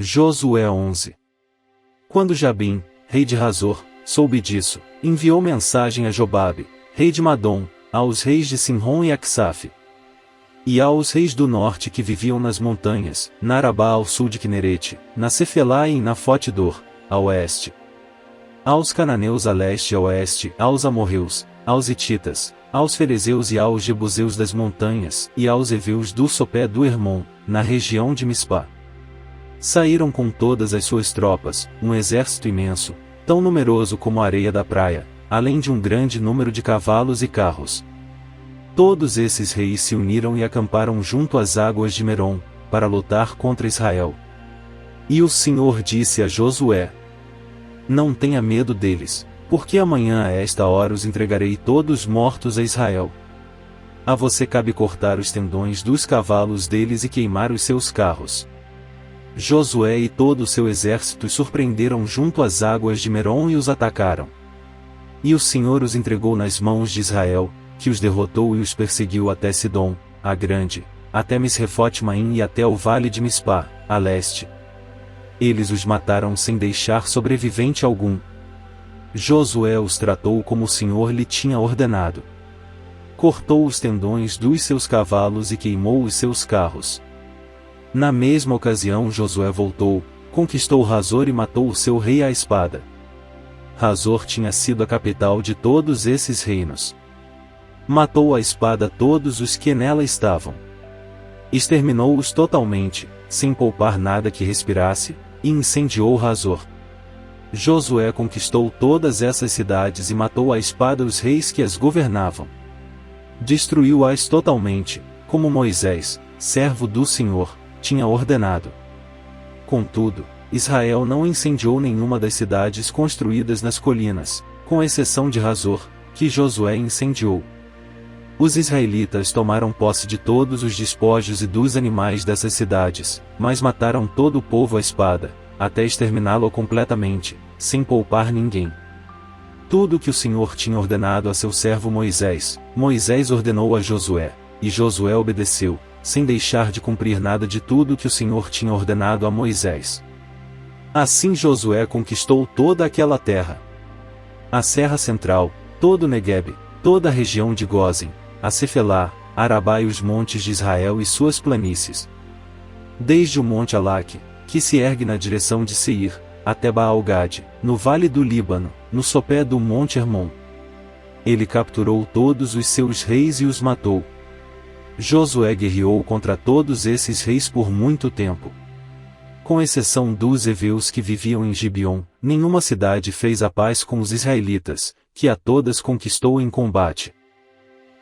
Josué 11. Quando Jabim, rei de Hazor, soube disso, enviou mensagem a Jobabe, rei de Madom, aos reis de Sinrom e Aksaf, e aos reis do norte que viviam nas montanhas, na Arabá ao sul de Quinerete, na Cefelá e na Fote-dor, a oeste, aos cananeus a leste e a oeste, aos amorreus, aos hititas, aos ferezeus e aos jebuseus das montanhas, e aos heveus do sopé do Hermon, na região de Mispá. Saíram com todas as suas tropas, um exército imenso, tão numeroso como a areia da praia, além de um grande número de cavalos e carros. Todos esses reis se uniram e acamparam junto às águas de Merom, para lutar contra Israel. E o Senhor disse a Josué: Não tenha medo deles, porque amanhã a esta hora os entregarei todos mortos a Israel. A você cabe cortar os tendões dos cavalos deles e queimar os seus carros. Josué e todo o seu exército surpreenderam junto às águas de Merom e os atacaram. E o Senhor os entregou nas mãos de Israel, que os derrotou e os perseguiu até Sidom, a grande, até Misrefote-Maim e até o vale de Mispá, a leste. Eles os mataram sem deixar sobrevivente algum. Josué os tratou como o Senhor lhe tinha ordenado. Cortou os tendões dos seus cavalos e queimou os seus carros. Na mesma ocasião Josué voltou, conquistou Hazor e matou o seu rei à espada. Hazor tinha sido a capital de todos esses reinos. Matou à espada todos os que nela estavam. Exterminou-os totalmente, sem poupar nada que respirasse, e incendiou Hazor. Josué conquistou todas essas cidades e matou à espada os reis que as governavam. Destruiu-as totalmente, como Moisés, servo do Senhor, tinha ordenado. Contudo, Israel não incendiou nenhuma das cidades construídas nas colinas, com exceção de Hazor, que Josué incendiou. Os israelitas tomaram posse de todos os despojos e dos animais dessas cidades, mas mataram todo o povo à espada, até exterminá-lo completamente, sem poupar ninguém. Tudo o que o Senhor tinha ordenado a seu servo Moisés, Moisés ordenou a Josué, e Josué obedeceu, sem deixar de cumprir nada de tudo que o Senhor tinha ordenado a Moisés. Assim Josué conquistou toda aquela terra. A Serra Central, todo o Neguebe, toda a região de Gósen, a Cefelá, Arabá e os montes de Israel e suas planícies. Desde o monte Alaque, que se ergue na direção de Seir, até Baal-Gade, no vale do Líbano, no sopé do monte Hermon. Ele capturou todos os seus reis e os matou. Josué guerreou contra todos esses reis por muito tempo. Com exceção dos heveus que viviam em Gibeon, nenhuma cidade fez a paz com os israelitas, que a todas conquistou em combate.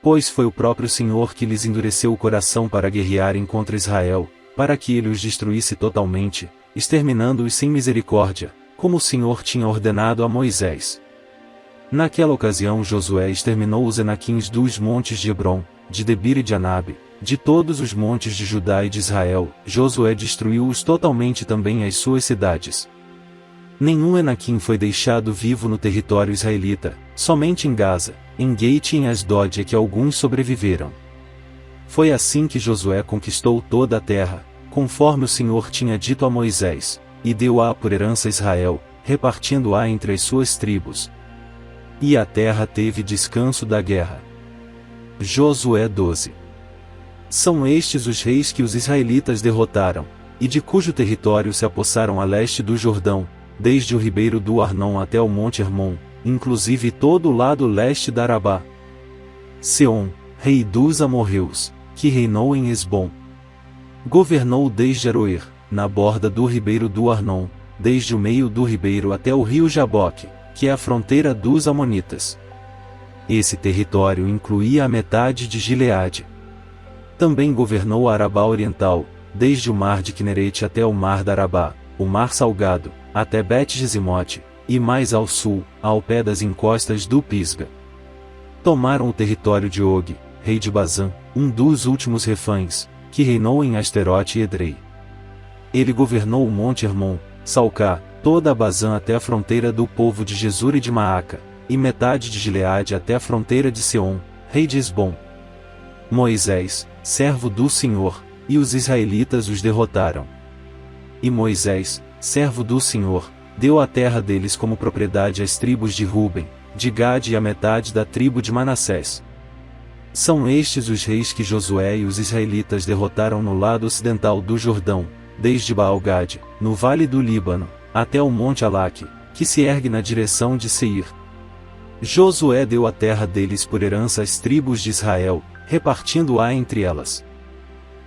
Pois foi o próprio Senhor que lhes endureceu o coração para guerrearem contra Israel, para que ele os destruísse totalmente, exterminando-os sem misericórdia, como o Senhor tinha ordenado a Moisés. Naquela ocasião Josué exterminou os Enaquins dos montes de Hebron, de Debir e de Anabe, de todos os montes de Judá e de Israel. Josué destruiu-os totalmente também as suas cidades. Nenhum Enaquim foi deixado vivo no território israelita, somente em Gaza, em Gate e em Asdod é que alguns sobreviveram. Foi assim que Josué conquistou toda a terra, conforme o Senhor tinha dito a Moisés, e deu-a por herança a Israel, repartindo-a entre as suas tribos. E a terra teve descanso da guerra. Josué 12. São estes os reis que os israelitas derrotaram, e de cujo território se apossaram a leste do Jordão, desde o ribeiro do Arnon até o monte Hermon, inclusive todo o lado leste da Arabá. Seom, rei dos amorreus, que reinou em Esbom. Governou desde Aroer, na borda do ribeiro do Arnon, desde o meio do ribeiro até o rio Jaboque, que é a fronteira dos amonitas. Esse território incluía a metade de Gileade. Também governou a Arabá Oriental, desde o mar de Quinerete até o mar da Arabá, o mar Salgado, até Bet-Gesimote, e mais ao sul, ao pé das encostas do Pisga. Tomaram o território de Og, rei de Bazã, um dos últimos refães, que reinou em Asterote e Edrei. Ele governou o monte Hermon, Salcá, toda a Bazã até a fronteira do povo de Jesur e de Maaca, e metade de Gileade até a fronteira de Seom, rei de Esbom. Moisés, servo do Senhor, e os israelitas os derrotaram. e Moisés, servo do Senhor, deu a terra deles como propriedade às tribos de Ruben, de Gade e a metade da tribo de Manassés. São estes os reis que Josué e os israelitas derrotaram no lado ocidental do Jordão, desde Baal-Gade, no vale do Líbano, até o monte Alaque, que se ergue na direção de Seir. Josué deu a terra deles por herança às tribos de Israel, repartindo-a entre elas.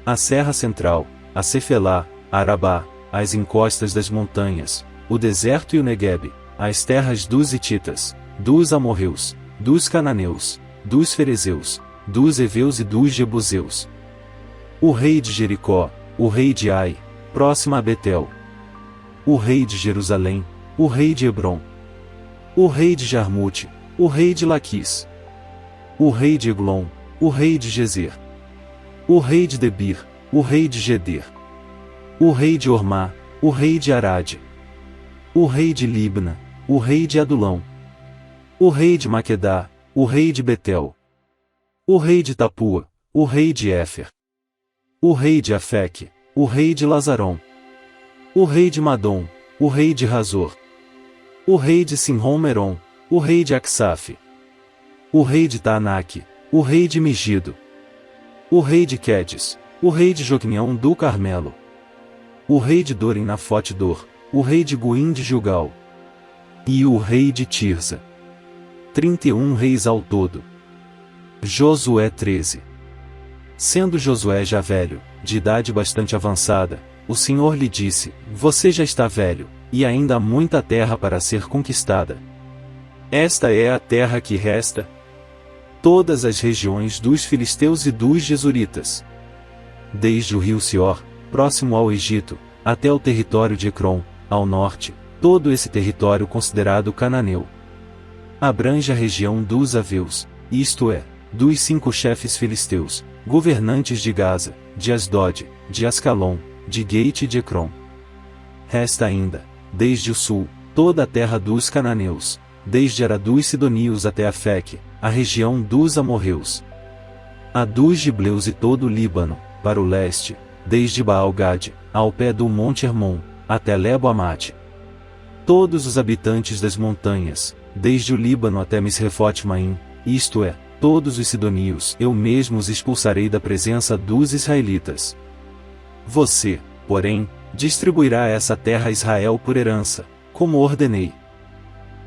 A Serra Central, a Cefelá, a Arabá, as encostas das montanhas, o deserto e o Neguebe, as terras dos Hititas, dos amorreus, dos cananeus, dos ferezeus, dos heveus e dos jebuseus. O rei de Jericó, o rei de Ai, próxima a Betel. O rei de Jerusalém, o rei de Hebrom. O rei de Jarmute, o rei de Laquis. O rei de Eglon, o rei de Gezer. O rei de Debir, o rei de Geder. O rei de Ormá, o rei de Arade. O rei de Libna, o rei de Adulão. O rei de Maquedá, o rei de Betel. O rei de Tapua, o rei de Éfer. O rei de Afeque, o rei de Lazarom. O rei de Madom, o rei de Razor. O rei de Sinrom-Merom, o rei de Aksaf. O rei de Taanaque, o rei de Megido. O rei de Quedes, o rei de Joquinhão do Carmelo. O rei de Dorim-Nafote-Dor, o rei de Guim de Gilgal. E o rei de Tirza. 31 reis ao todo. Josué 13. Sendo Josué já velho, de idade bastante avançada, o Senhor lhe disse: Você já está velho, e ainda há muita terra para ser conquistada. Esta é a terra que resta. Todas as regiões dos filisteus e dos jesuritas. Desde o rio Sior, próximo ao Egito, até o território de Ecrom, ao norte, todo esse território considerado cananeu. Abrange a região dos Aveus, isto é, dos 5 chefes filisteus, governantes de Gaza, de Asdod, de Ascalon, de Gate e de Ecrom. Resta ainda, desde o sul, toda a terra dos cananeus, desde Ara dos Sidonios até Afeque, a região dos amorreus. A dos Gibleus e todo o Líbano, para o leste, desde Baal-Gade, ao pé do Monte Hermon, até Lebo-Amate. Todos os habitantes das montanhas, desde o Líbano até Misrefote-Maim, isto é, todos os sidonios, eu mesmo os expulsarei da presença dos israelitas. Você, porém, distribuirá essa terra a Israel por herança, como ordenei,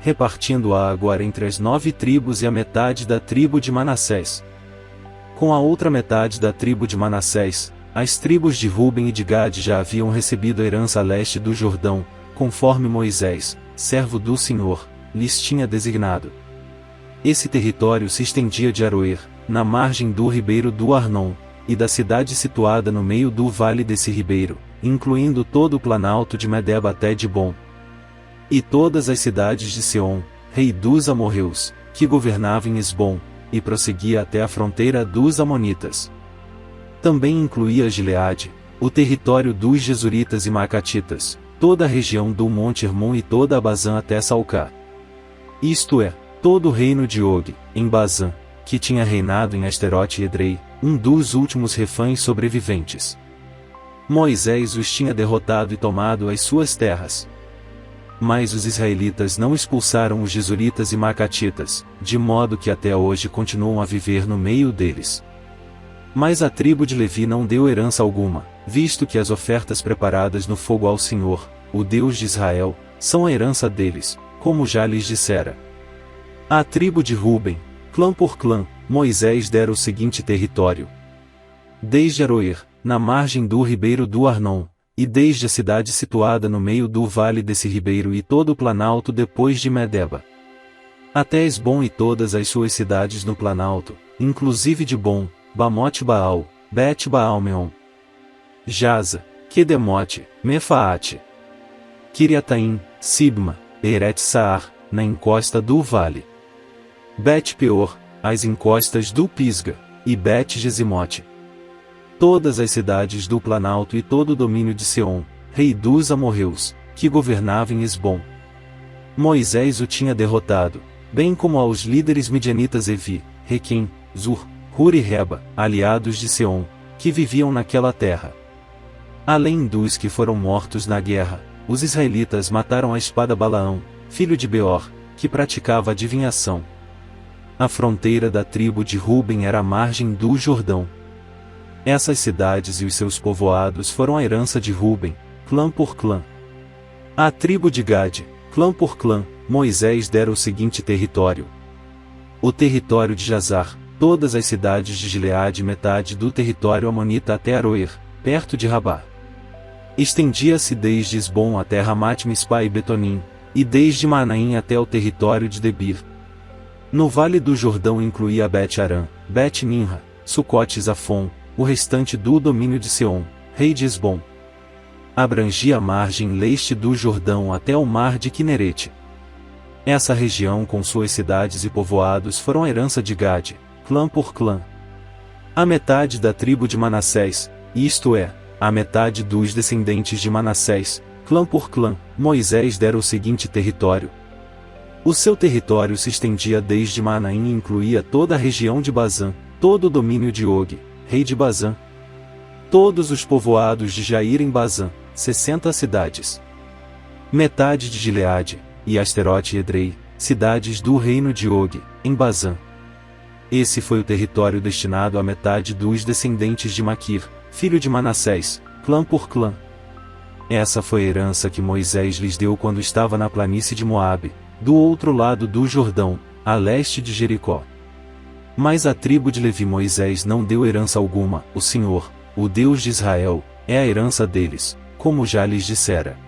repartindo-a agora entre as 9 tribos e a metade da tribo de Manassés. Com a outra metade da tribo de Manassés, as tribos de Ruben e de Gade já haviam recebido a herança a leste do Jordão, conforme Moisés, servo do Senhor, lhes tinha designado. Esse território se estendia de Aroer, na margem do ribeiro do Arnon, e da cidade situada no meio do vale desse ribeiro, incluindo todo o planalto de Medeba até Dibon. E todas as cidades de Seom, rei dos amorreus, que governava em Esbom, e prosseguia até a fronteira dos amonitas. Também incluía Gileade, o território dos jesuritas e macatitas, toda a região do Monte Hermon e toda a Bazã até Salcá. Isto é, todo o reino de Og, em Bazã, que tinha reinado em Asterote e Edrei, um dos últimos refães sobreviventes. Moisés os tinha derrotado e tomado as suas terras. Mas os israelitas não expulsaram os jesuritas e macatitas, de modo que até hoje continuam a viver no meio deles. Mas a tribo de Levi não deu herança alguma, visto que as ofertas preparadas no fogo ao Senhor, o Deus de Israel, são a herança deles, como já lhes dissera. À tribo de Ruben, clã por clã, Moisés dera o seguinte território. Desde Aroer, na margem do ribeiro do Arnon, e desde a cidade situada no meio do vale desse ribeiro e todo o planalto depois de Medeba, até Esbom e todas as suas cidades no planalto, inclusive Dibon, Bamote-Baal, Bet-Baal-Meon, Jaza, Quedemote, Mefaate, Kiriataim, Sibma, Eret-Saar, na encosta do vale, Bet-Peor, as encostas do Pisga, e Bet-Gesimote. Todas as cidades do planalto e todo o domínio de Seom, rei dos amorreus, que governava em Esbom. Moisés o tinha derrotado, bem como aos líderes midianitas Evi, Requem, Zur, Hur e Reba, aliados de Seom, que viviam naquela terra. Além dos que foram mortos na guerra, os israelitas mataram à espada Balaão, filho de Beor, que praticava adivinhação. A fronteira da tribo de Ruben era a margem do Jordão. Essas cidades e os seus povoados foram a herança de Ruben, clã por clã. À tribo de Gade, clã por clã, Moisés dera o seguinte território: o território de Jazar, todas as cidades de Gileade e metade do território amonita até Aroer, perto de Rabá. Estendia-se desde Esbom até Ramat-Mispa e Betonim, e desde Manaim até o território de Debir. No vale do Jordão incluía Bet-Arã, Bet-Nimra, Sucote e Zafon, o restante do domínio de Seom, rei de Esbom. Abrangia a margem leste do Jordão até o mar de Quinerete. Essa região com suas cidades e povoados foram a herança de Gade, clã por clã. A metade da tribo de Manassés, isto é, a metade dos descendentes de Manassés, clã por clã, Moisés dera o seguinte território. O seu território se estendia desde Manaim e incluía toda a região de Bazã, todo o domínio de Og, rei de Bazã. Todos os povoados de Jair em Bazã, 60 cidades. Metade de Gileade, e Asterote e Edrei, cidades do reino de Og, em Bazã. Esse foi o território destinado à metade dos descendentes de Maquir, filho de Manassés, clã por clã. Essa foi a herança que Moisés lhes deu quando estava na planície de Moabe, do outro lado do Jordão, a leste de Jericó. Mas a tribo de Levi Moisés não deu herança alguma, o Senhor, o Deus de Israel, é a herança deles, como já lhes dissera.